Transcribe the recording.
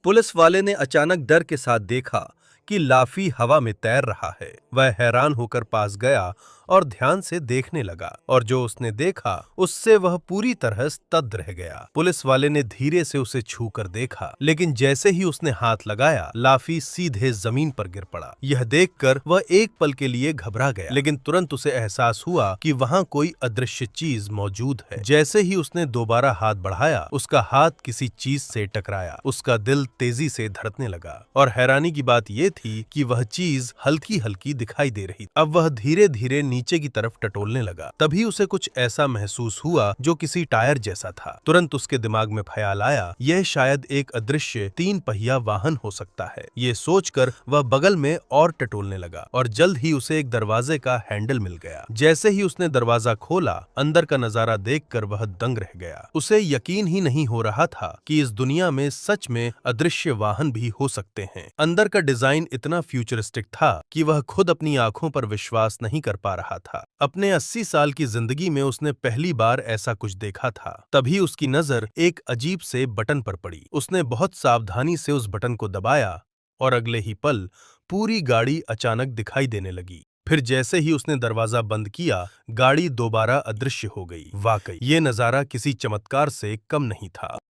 Police वाले ने अचानक डर के साथ देखा कि लाफी हवा में तैर रहा है। वह हैरान होकर पास गया और ध्यान से देखने लगा, और जो उसने देखा उससे वह पूरी तरह स्तब्ध रह गया। पुलिस वाले ने धीरे से उसे छूकर देखा, लेकिन जैसे ही उसने हाथ लगाया, लाफी सीधे जमीन पर गिर पड़ा। यह देखकर वह एक पल के लिए घबरा गया, लेकिन तुरंत उसे एहसास हुआ कि वहां कोई अदृश्य चीज मौजूद है। जैसे ही उसने दोबारा हाथ बढ़ाया, उसका हाथ किसी चीज से टकराया। उसका दिल तेजी से धड़कने लगा, और हैरानी की बात यह थी कि वह चीज हल्की हल्की दिखाई दे रही। अब वह धीरे धीरे नीचे की तरफ टटोलने लगा। तभी उसे कुछ ऐसा महसूस हुआ जो किसी टायर जैसा था। तुरंत उसके दिमाग में ख्याल आया, यह शायद एक अदृश्य 3 पहिया वाहन हो सकता है। ये सोचकर वह बगल में और टटोलने लगा, और जल्द ही उसे एक दरवाजे का हैंडल मिल गया। जैसे ही उसने दरवाजा खोला, अंदर का नजारा देखकर वह दंग रह गया। उसे यकीन ही नहीं हो रहा था कि इस दुनिया में सच में अदृश्य वाहन भी हो सकते हैं। अंदर का डिजाइन इतना फ्यूचरिस्टिक था कि वह खुद अपनी आंखों पर विश्वास नहीं कर पा रहा था। अपने 80 साल की जिंदगी में उसने पहली बार ऐसा कुछ देखा था। तभी उसकी नजर एक अजीब से बटन पर पड़ी। उसने बहुत सावधानी से उस बटन को दबाया, और अगले ही पल पूरी गाड़ी अचानक दिखाई देने लगी। फिर जैसे ही उसने दरवाजा बंद किया, गाड़ी दोबारा अदृश्य हो गई। वाकई ये नजारा किसी चमत्कार से कम नहीं था।